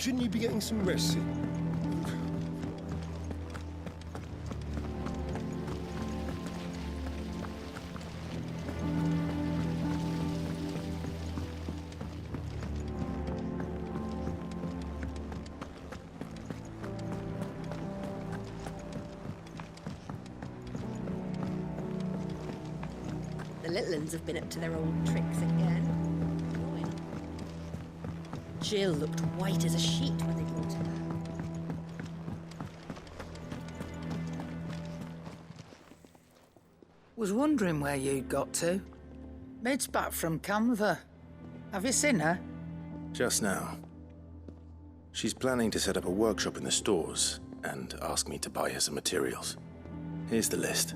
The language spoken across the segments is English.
Shouldn't you be getting some rest? The little uns have been up to their old tricks again. Jill looked white as a sheet when they brought her. Was wondering where you'd got to. Mid's back from Canva. Have you seen her? Just now. She's planning to set up a workshop in the stores and ask me to buy her some materials. Here's the list.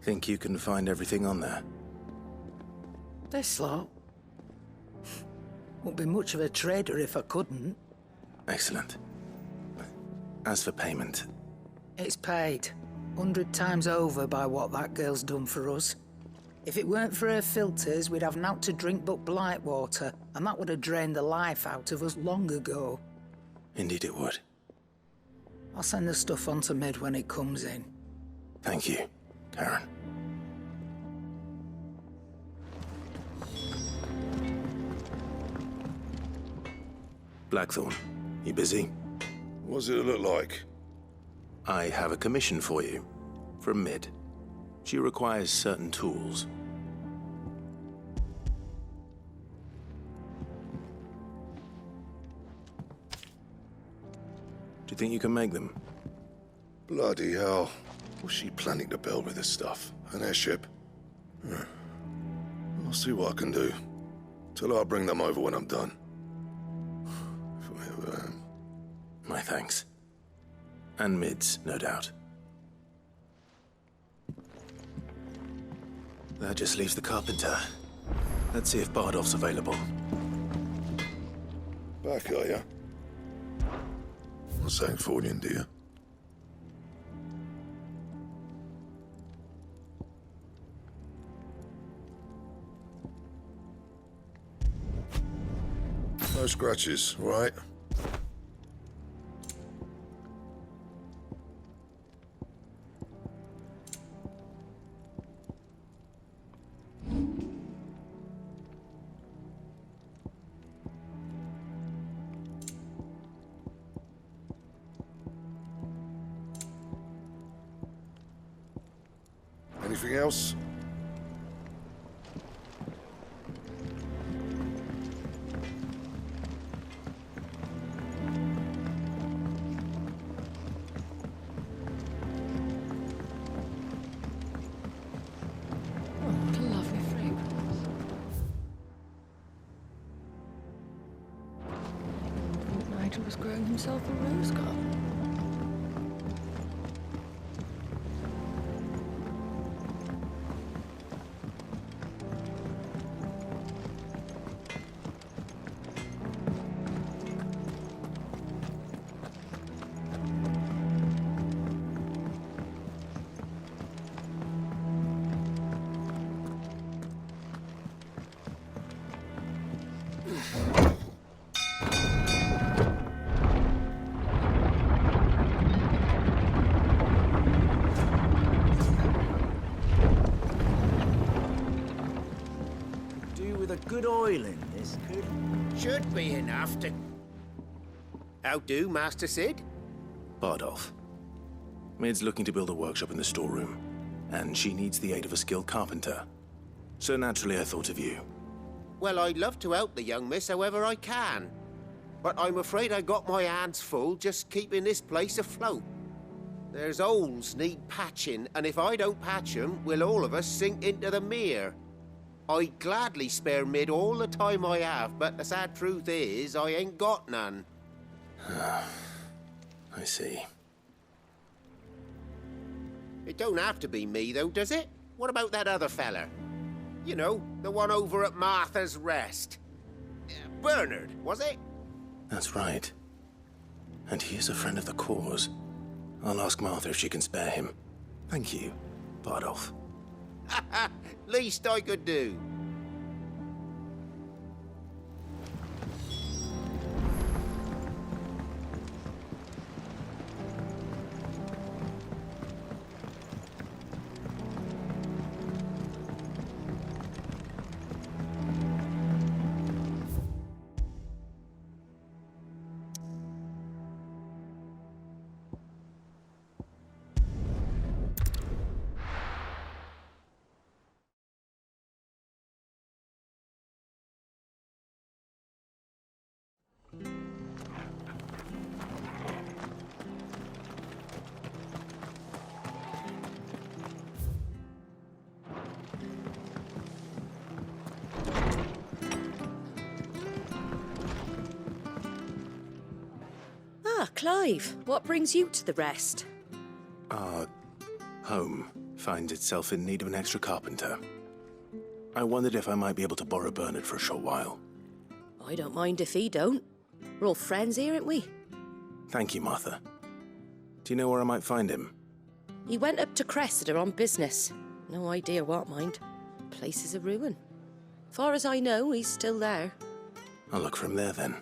Think you can find everything on there? This lot. Wouldn't be much of a trader if I couldn't. Excellent. As for payment... It's paid. 100 times over by what that girl's done for us. If it weren't for her filters, we'd have naught to drink but blight water, and that would have drained the life out of us long ago. Indeed it would. I'll send the stuff on to Mid when it comes in. Thank you, Karen. Blackthorn, you busy? What's it look like? I have a commission for you, from Mid. She requires certain tools. Do you think you can make them? Bloody hell. What's she planning to build with this stuff? An airship? I'll see what I can do. Tell her I'll bring them over when I'm done. If I ever am. My thanks. And Mid's, no doubt. That just leaves the carpenter. Let's see if Bardolph's available. Back, are ya? What's that for you, dear? No scratches, all right? Anything else? Nigel was growing himself a rose garden. Good oil in this, could... Should be enough to... How do, Master Sid? Bardolph. Mid's looking to build a workshop in the storeroom, and she needs the aid of a skilled carpenter. So naturally I thought of you. Well, I'd love to help the young miss however I can. But I'm afraid I got my hands full just keeping this place afloat. There's holes need patching, and if I don't patch them, we'll all of us sink into the mere. I'd gladly spare Mid all the time I have, but the sad truth is, I ain't got none. I see. It don't have to be me, though, does it? What about that other feller? You know, the one over at Martha's Rest. Bernard, was it? That's right. And he is a friend of the cause. I'll ask Martha if she can spare him. Thank you. Bardolph. Least I could do. Ah, Clive, what brings you to the rest? Our home finds itself in need of an extra carpenter. I wondered if I might be able to borrow Bernard for a short while. I don't mind if he don't. We're all friends here, aren't we? Thank you, Martha. Do you know where I might find him? He went up to Cressida on business. No idea what, mind. Place is a ruin. Far as I know, he's still there. I'll look for him there, then.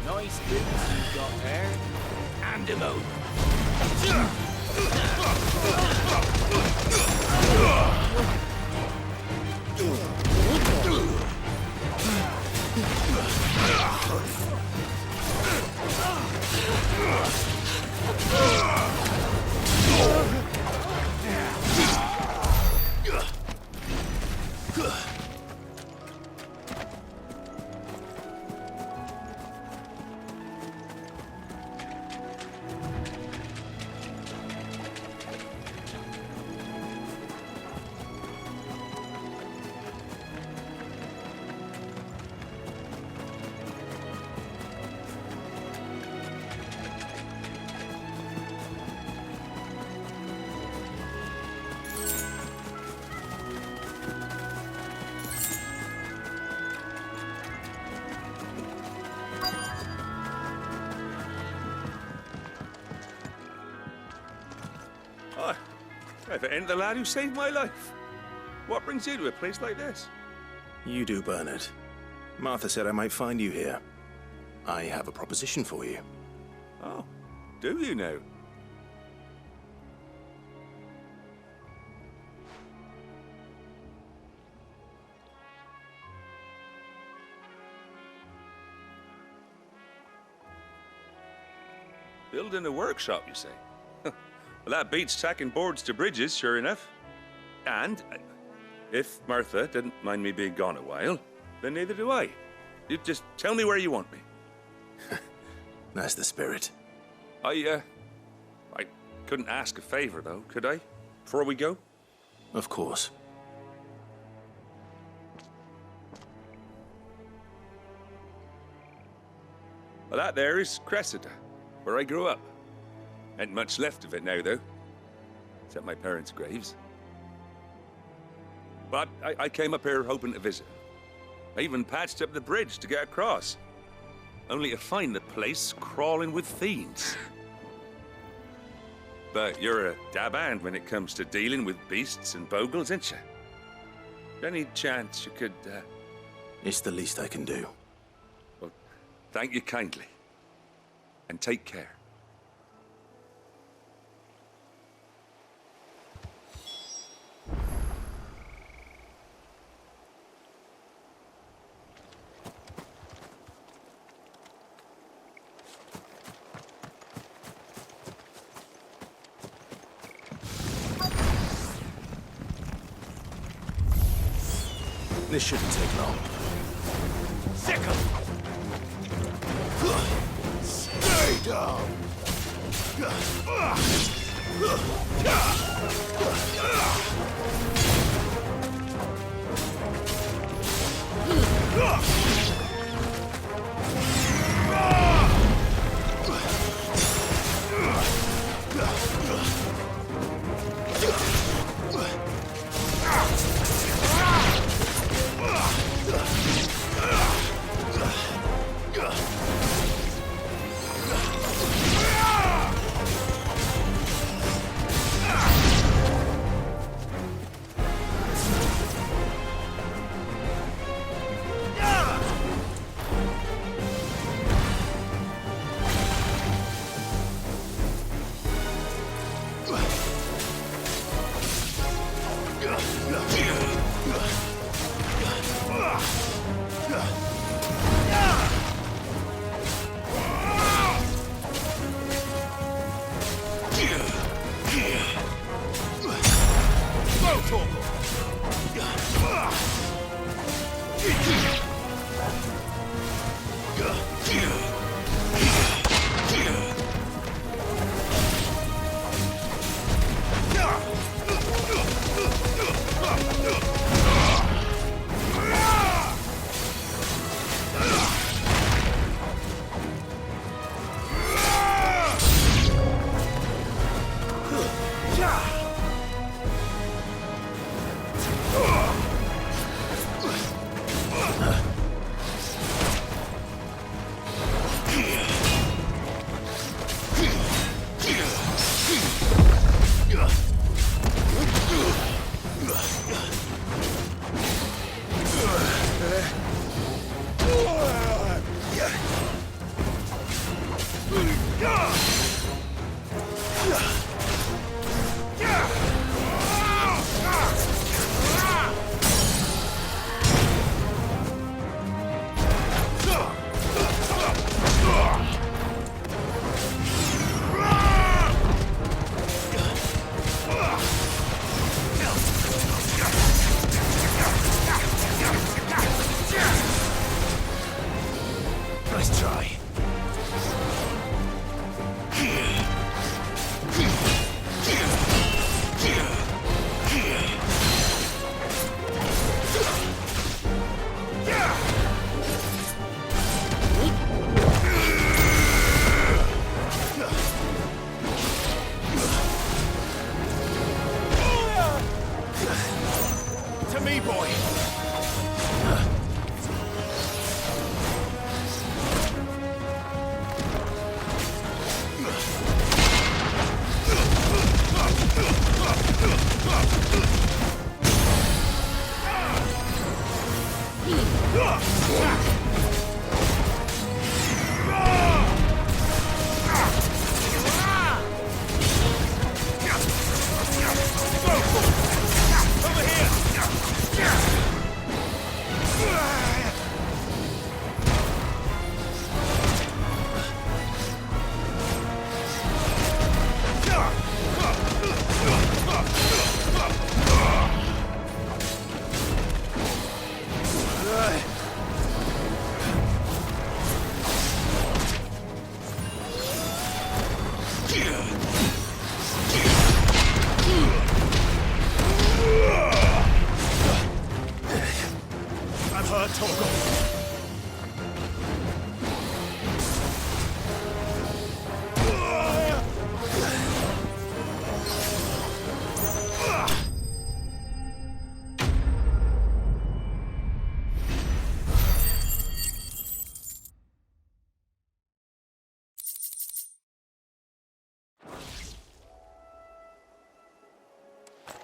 Nice boots you've got there. Hand him over. Hi. If it ain't the lad who saved my life. What brings you to a place like this? You do, Bernard. Martha said I might find you here. I have a proposition for you. Oh, do you now? Building a workshop, you say? Well, that beats tacking boards to bridges, sure enough. And if Martha didn't mind me being gone a while, then neither do I. You just tell me where you want me. That's the spirit. I couldn't ask a favor, though, could I? Before we go? Of course. Well, that there is Cressida, where I grew up. Ain't much left of it now, though. Except my parents' graves. But I came up here hoping to visit. I even patched up the bridge to get across. Only to find the place crawling with fiends. But you're a dab hand when it comes to dealing with beasts and bogles, ain't you? Any chance you could, It's the least I can do. Well, thank you kindly. And take care. This shouldn't take long. Sickle! Stay down! Nice try. To me, boy. Over here!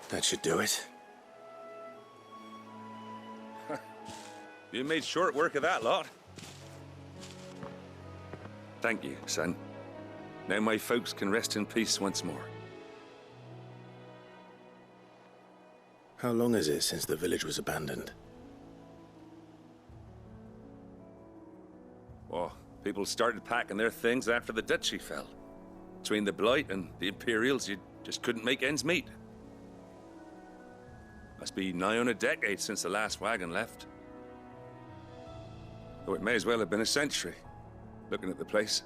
That should do it. You made short work of that lot. Thank you, son. Now my folks can rest in peace once more. How long is it since the village was abandoned? Well, people started packing their things after the duchy fell. Between the Blight and the Imperials, you just couldn't make ends meet. Must be nigh on a decade since the last wagon left. Though it may as well have been a century, looking at the place.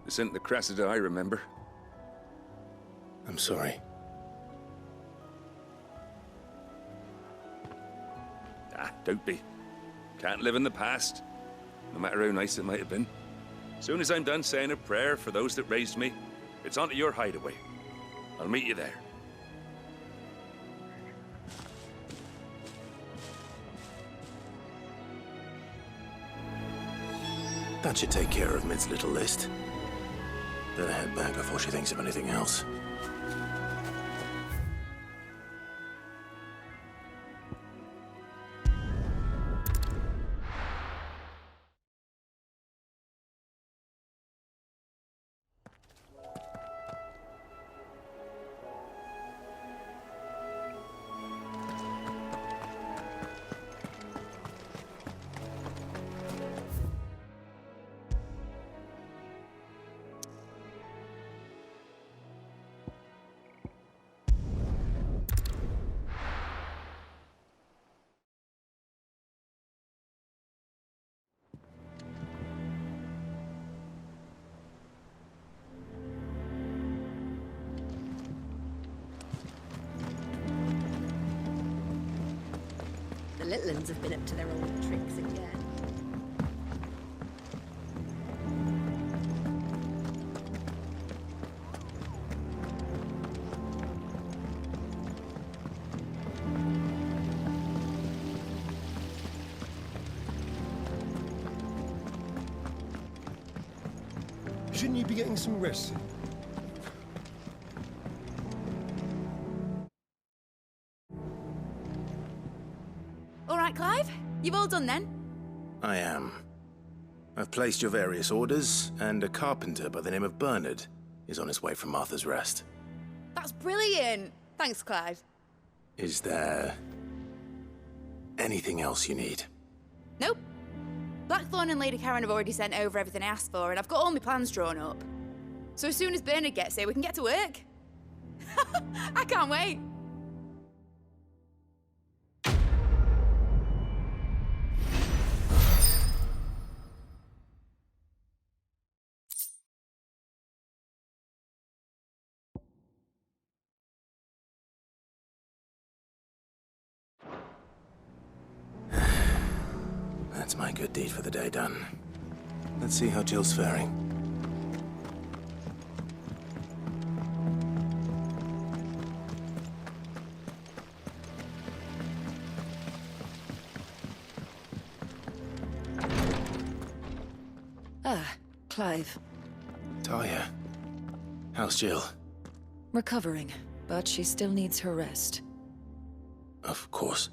This isn't the Cressida I remember. I'm sorry. Ah, don't be. Can't live in the past, no matter how nice it might have been. Soon as I'm done saying a prayer for those that raised me, it's on to your hideaway. I'll meet you there. That should take care of Mid's little list. Better head back before she thinks of anything else. The little ones have been up to their old tricks again. Shouldn't you be getting some rest? All right, Clive. You've all done then? I am. I've placed your various orders, and a carpenter by the name of Bernard is on his way from Martha's Rest. That's brilliant. Thanks, Clive. Is there anything else you need? Nope. Blackthorn and Lady Karen have already sent over everything I asked for, and I've got all my plans drawn up. So as soon as Bernard gets here, we can get to work. I can't wait. That's my good deed for the day done. Let's see how Jill's faring. Ah, Clive. Talia, how's Jill? Recovering, but she still needs her rest. Of course.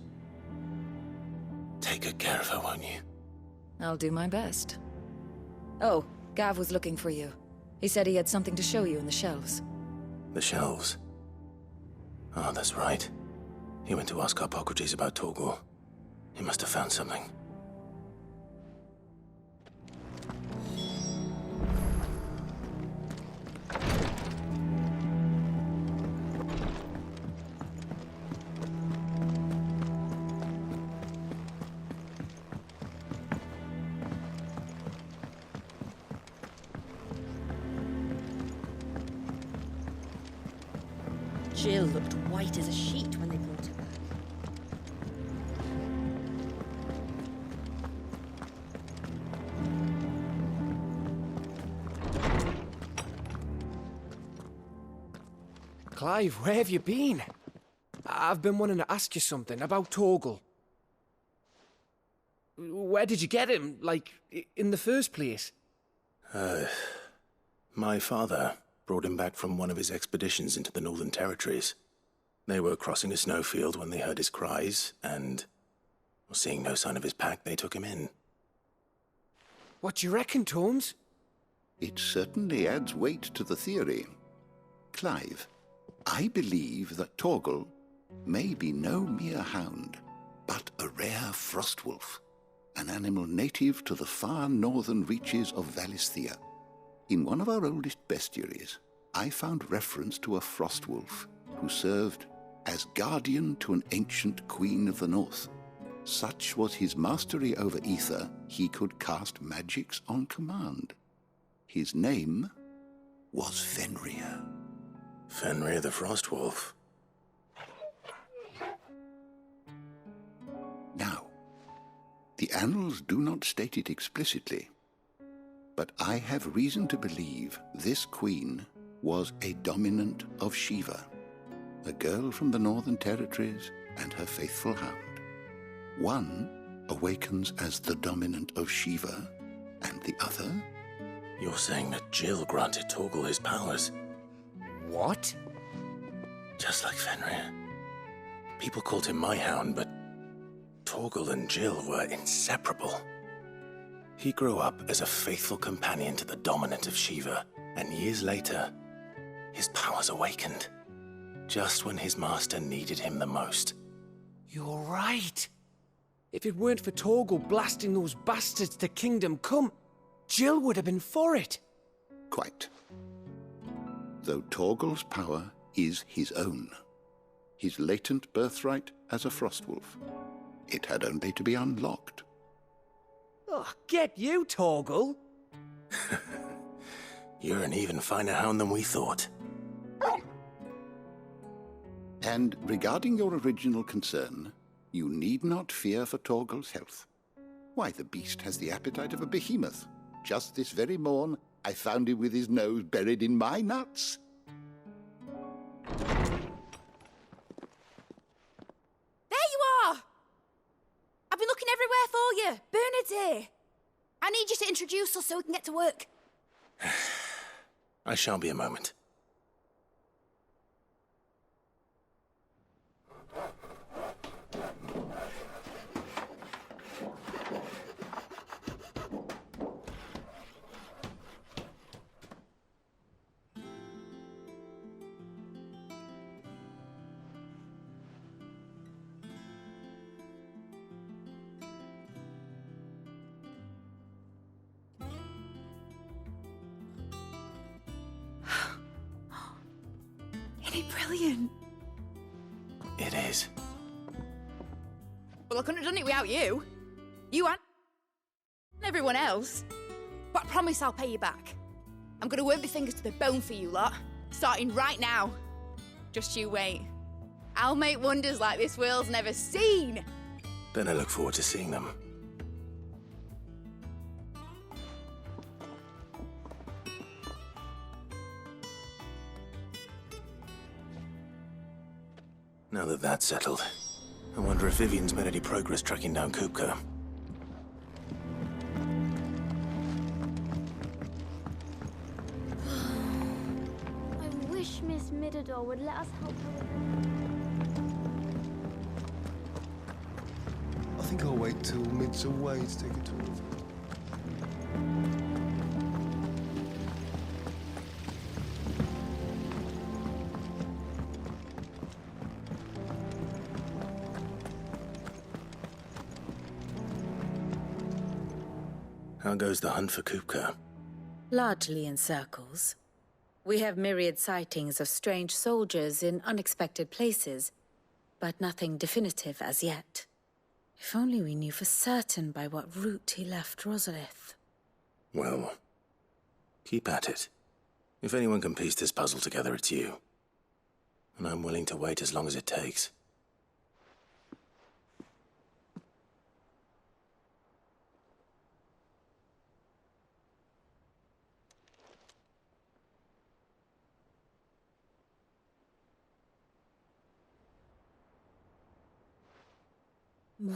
Take good care of her, won't you? I'll do my best. Oh, Gav was looking for you. He said he had something to show you in the shelves. The shelves? Oh, that's right. He went to ask Hippocrates about Torgor. He must have found something. Jill looked white as a sheet when they brought her back. Clive, where have you been? I've been wanting to ask you something about Torgal. Where did you get him, like, in the first place? My father brought him back from one of his expeditions into the Northern Territories. They were crossing a snowfield when they heard his cries, and seeing no sign of his pack, they took him in. What do you reckon, Torms? It certainly adds weight to the theory. Clive, I believe that Torgal may be no mere hound, but a rare frostwolf, an animal native to the far northern reaches of Valisthea. In one of our oldest bestiaries, I found reference to a frostwolf who served as guardian to an ancient queen of the north. Such was his mastery over ether, he could cast magics on command. His name was Fenrir. Fenrir the Frostwolf. Now, the annals do not state it explicitly, but I have reason to believe this queen was a dominant of Shiva, a girl from the Northern Territories and her faithful hound. One awakens as the dominant of Shiva, and the other? You're saying that Jill granted Torgal his powers? What? Just like Fenrir. People called him my hound, but Torgal and Jill were inseparable. He grew up as a faithful companion to the dominant of Shiva, and years later, his powers awakened. Just when his master needed him the most. You're right. If it weren't for Torgal blasting those bastards to Kingdom Come, Jill would have been for it. Quite. Though Torgal's power is his own, his latent birthright as a Frostwolf. It had only to be unlocked. Oh, get you, Torgal! You're an even finer hound than we thought. And regarding your original concern, you need not fear for Torgal's health. Why, the beast has the appetite of a behemoth. Just this very morn, I found him with his nose buried in my nuts. There you are! I've been looking everywhere for you. Bernard's here. I need you to introduce us so we can get to work. I shan't be a moment. Isn't it brilliant? It is. Well, I couldn't have done it without you. You and everyone else. But I promise I'll pay you back. I'm gonna work my fingers to the bone for you lot, starting right now. Just you wait. I'll make wonders like this world's never seen. Then I look forward to seeing them. Now that that's settled, I wonder if Vivian's made any progress tracking down Kupka. I wish Miss Midador would let us help her with I think I'll wait till Mid's away to take a tour of it. How goes the hunt for Kupka? Largely in circles. We have myriad sightings of strange soldiers in unexpected places, but nothing definitive as yet. If only we knew for certain by what route he left Rosalith. Well, keep at it. If anyone can piece this puzzle together, it's you. And I'm willing to wait as long as it takes.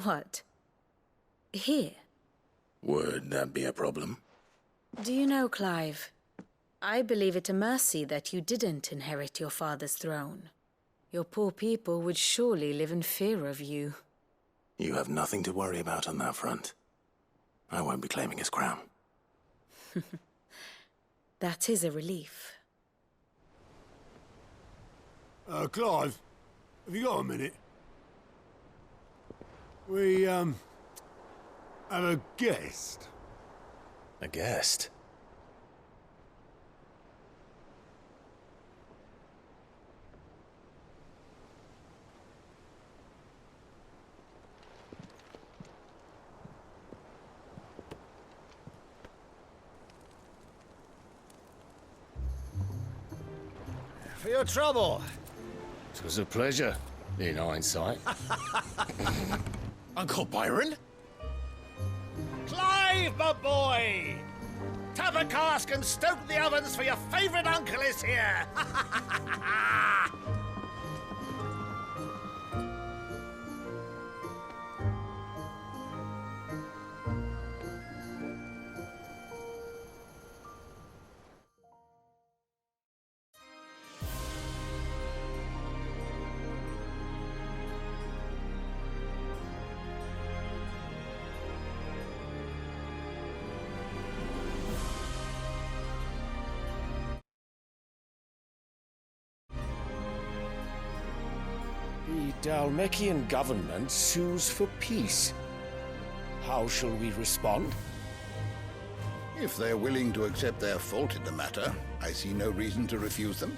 What? Here? Would that be a problem? Do you know, Clive, I believe it a mercy that you didn't inherit your father's throne. Your poor people would surely live in fear of you. You have nothing to worry about on that front. I won't be claiming his crown. That is a relief. Clive, have you got a minute? We, have a guest. A guest? For your trouble. It was a pleasure, in hindsight. Uncle Byron? Clive, my boy! Tap a cask and stoke the ovens, for your favourite uncle is here! The Dalmekian government sues for peace. How shall we respond? If they're willing to accept their fault in the matter, I see no reason to refuse them.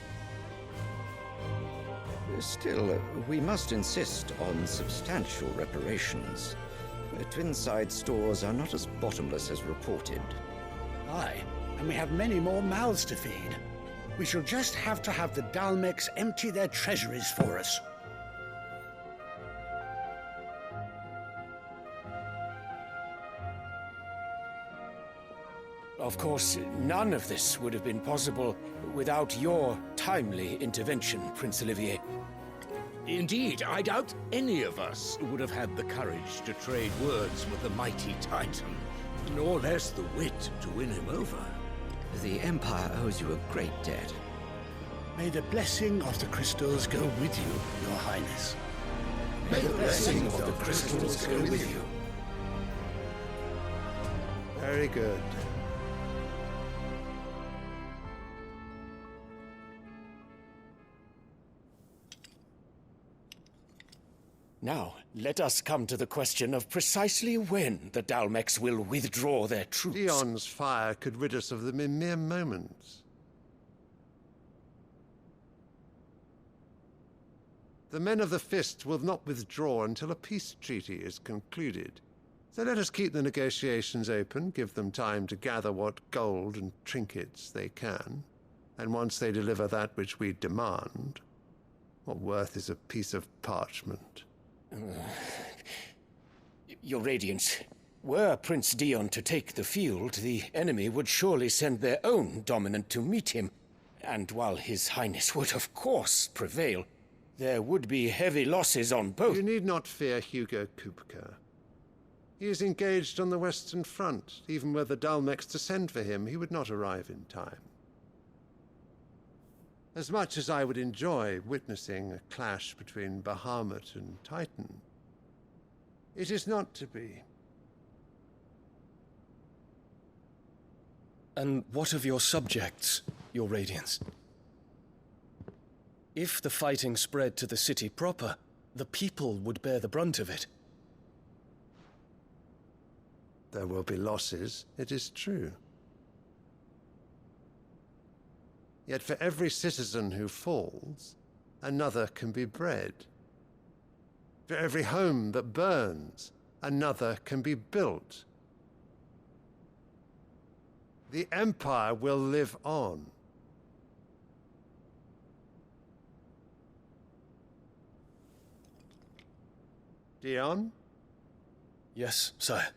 Still, we must insist on substantial reparations. Twinside stores are not as bottomless as reported. Aye, and we have many more mouths to feed. We shall just have to have the Dalmecs empty their treasuries for us. Of course, none of this would have been possible without your timely intervention, Prince Olivier. Indeed, I doubt any of us would have had the courage to trade words with the mighty Titan, nor less the wit to win him over. The Empire owes you a great debt. May the blessing of the crystals go with you, Your Highness. May the blessing of the crystals go with you. Very good. Now, let us come to the question of precisely when the Dalmecs will withdraw their troops. Dion's fire could rid us of them in mere moments. The men of the Fist will not withdraw until a peace treaty is concluded. So let us keep the negotiations open, give them time to gather what gold and trinkets they can, and once they deliver that which we demand, what worth is a piece of parchment? Your Radiance, were Prince Dion to take the field, the enemy would surely send their own dominant to meet him. And while His Highness would of course prevail, there would be heavy losses on both. You need not fear Hugo Kupka. He is engaged on the Western Front. Even were the Dalmecs to send for him, he would not arrive in time. As much as I would enjoy witnessing a clash between Bahamut and Titan, it is not to be. And what of your subjects, Your Radiance? If the fighting spread to the city proper, the people would bear the brunt of it. There will be losses, it is true. Yet for every citizen who falls, another can be bred. For every home that burns, another can be built. The Empire will live on. Dion? Yes, sire.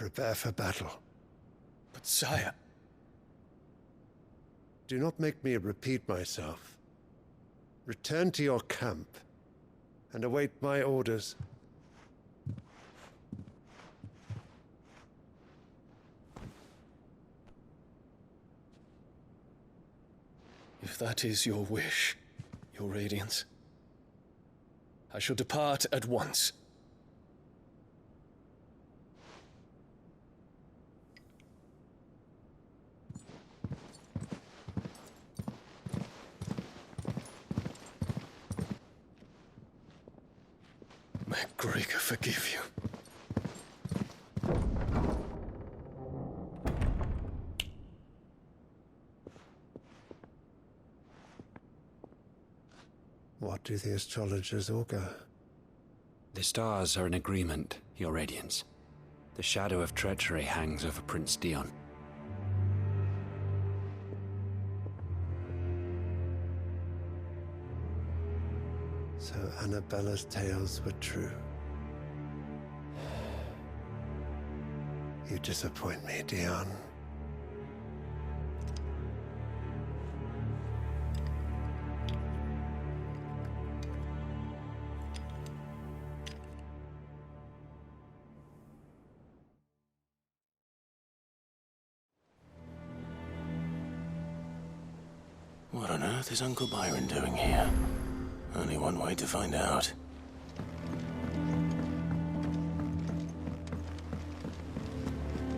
prepare for battle. But sire... Do not make me repeat myself. Return to your camp and await my orders. If that is your wish, Your Radiance, I shall depart at once. May Gregor forgive you. What do the astrologers augur? The stars are in agreement, Your Radiance. The shadow of treachery hangs over Prince Dion. So Annabella's tales were true. You disappoint me, Dion. What on earth is Uncle Byron doing here? Only one way to find out.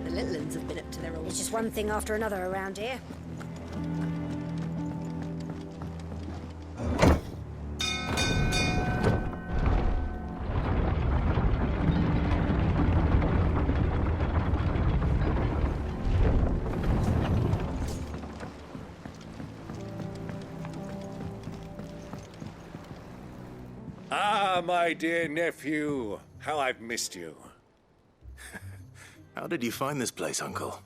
The little uns have been up to their old... It's just one thing after another around here. Ah, my dear nephew, how I've missed you. How did you find this place, Uncle?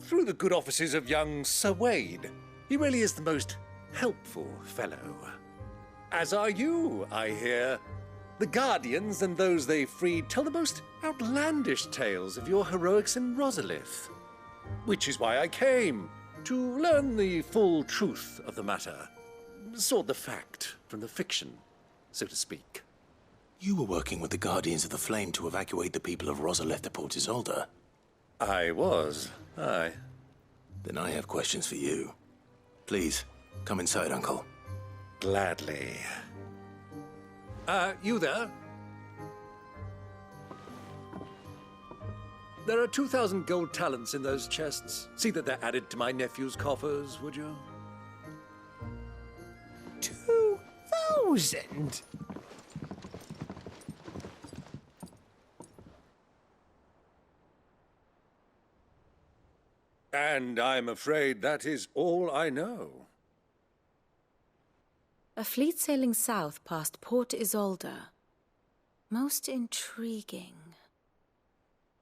Through the good offices of young Sir Wade. He really is the most helpful fellow. As are you, I hear. The Guardians and those they freed tell the most outlandish tales of your heroics in Rosalith. Which is why I came, to learn the full truth of the matter. Sort the fact from the fiction, so to speak. You were working with the Guardians of the Flame to evacuate the people of Rosalith to Port Isolde. I was, aye. Then I have questions for you. Please, come inside, Uncle. Gladly. You there? There are 2,000 gold talents in those chests. See that they're added to my nephew's coffers, would you? 2,000? And I'm afraid that is all I know. A fleet sailing south past Port Isolde. Most intriguing.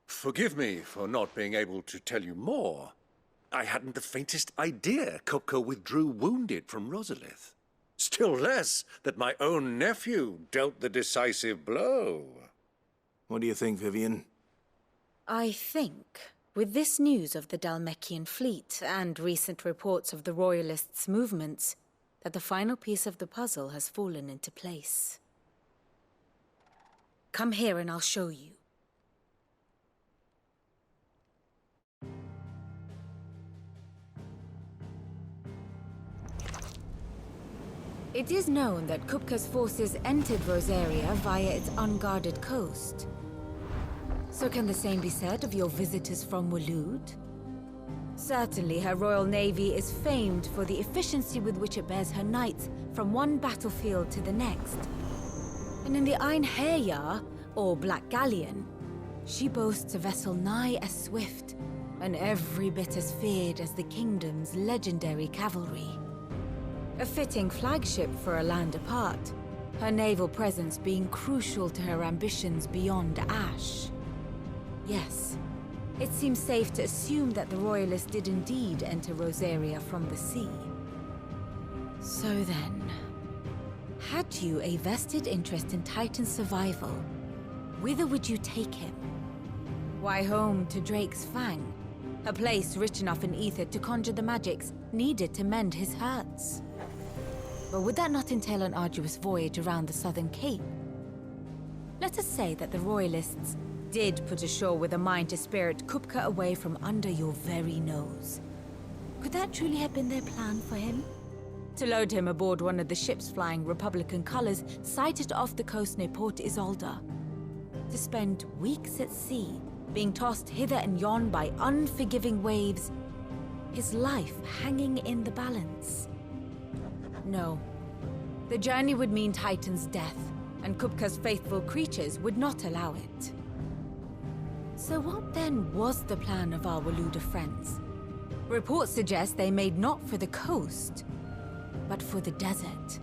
Forgive me for not being able to tell you more. I hadn't the faintest idea Kupka withdrew wounded from Rosalith. Still less that my own nephew dealt the decisive blow. What do you think, Vivian? I think, with this news of the Dhalmekian fleet and recent reports of the Royalists' movements, that the final piece of the puzzle has fallen into place. Come here and I'll show you. It is known that Kupka's forces entered Rosaria via its unguarded coast. So can the same be said of your visitors from Waloed? Certainly, her Royal Navy is famed for the efficiency with which it bears her knights from one battlefield to the next. And in the Einherjar, or Black Galleon, she boasts a vessel nigh as swift, and every bit as feared as the kingdom's legendary cavalry. A fitting flagship for a land apart, her naval presence being crucial to her ambitions beyond Ash. Yes, it seems safe to assume that the Royalists did indeed enter Rosaria from the sea. So then, had you a vested interest in Titan's survival, whither would you take him? Why, home to Drake's Fang, a place rich enough in ether to conjure the magics needed to mend his hurts. But would that not entail an arduous voyage around the southern cape? Let us say that the Royalists did put ashore with a mind to spirit Kupka away from under your very nose. Could that truly have been their plan for him? To load him aboard one of the ships flying Republican colors sighted off the coast near Port Isolde. To spend weeks at sea, being tossed hither and yon by unforgiving waves, his life hanging in the balance. No. The journey would mean Titan's death, and Kupka's faithful creatures would not allow it. So what then was the plan of our Waluda friends? Reports suggest they made not for the coast, but for the desert.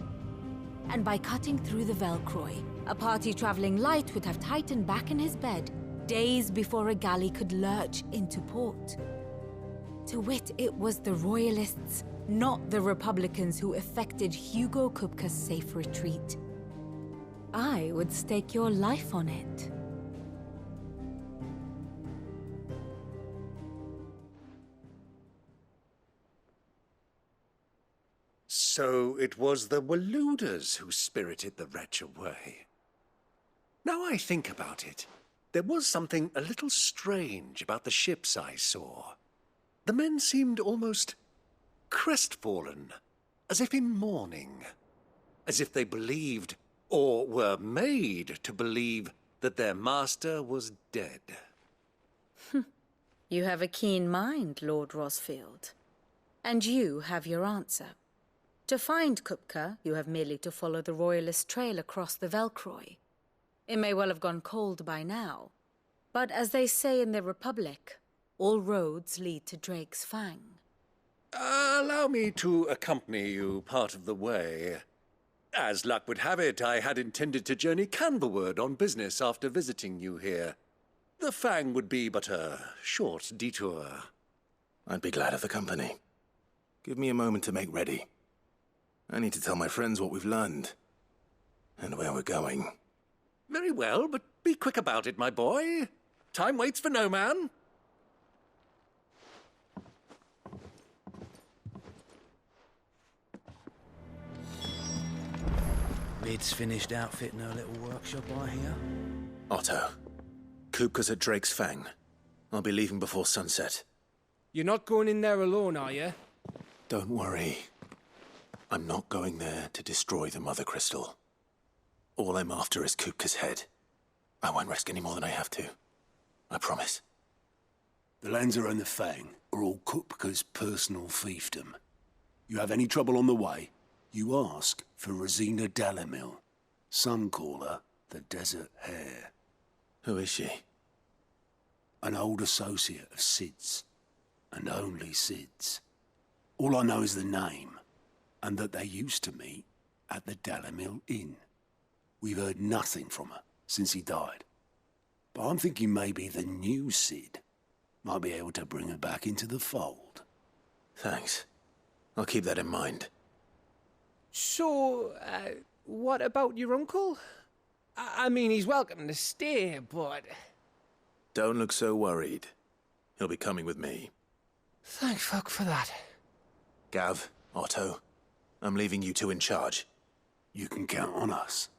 And by cutting through the Velcroy, a party traveling light would have Titan back in his bed days before a galley could lurch into port. To wit, it was the Royalists, not the Republicans, who effected Hugo Kupka's safe retreat. I would stake your life on it. So it was the Waludas who spirited the wretch away. Now I think about it, there was something a little strange about the ships I saw. The men seemed almost crestfallen, as if in mourning, as if they believed, or were made to believe, that their master was dead. You have a keen mind, Lord Rosfield. And you have your answer. To find Kupka, you have merely to follow the Royalist trail across the Velcroy. It may well have gone cold by now, but as they say in the Republic, all roads lead to Drake's Fang. Allow me to accompany you part of the way. As luck would have it, I had intended to journey Canverward on business after visiting you here. The Fang would be but a short detour. I'd be glad of the company. Give me a moment to make ready. I need to tell my friends what we've learned, and where we're going. Very well, but be quick about it, my boy. Time waits for no man. Lid's finished outfitting her little workshop, I hear. Otto, Kupka's at Drake's Fang. I'll be leaving before sunset. You're not going in there alone, are you? Don't worry. I'm not going there to destroy the Mother Crystal. All I'm after is Kupka's head. I won't risk any more than I have to. I promise. The Lanza and the Fang are all Kupka's personal fiefdom. You have any trouble on the way, you ask for Rosina Dalamil. Some call her the Desert Hare. Who is she? An old associate of Sid's, and only Sid's. All I know is the name, and that they used to meet at the Dalamil Inn. We've heard nothing from her since he died. But I'm thinking maybe the new Sid might be able to bring her back into the fold. Thanks. I'll keep that in mind. So, what about your uncle? I mean, he's welcome to stay, but... Don't look so worried. He'll be coming with me. Thank fuck for that. Gav, Otto, I'm leaving you two in charge. You can count on us.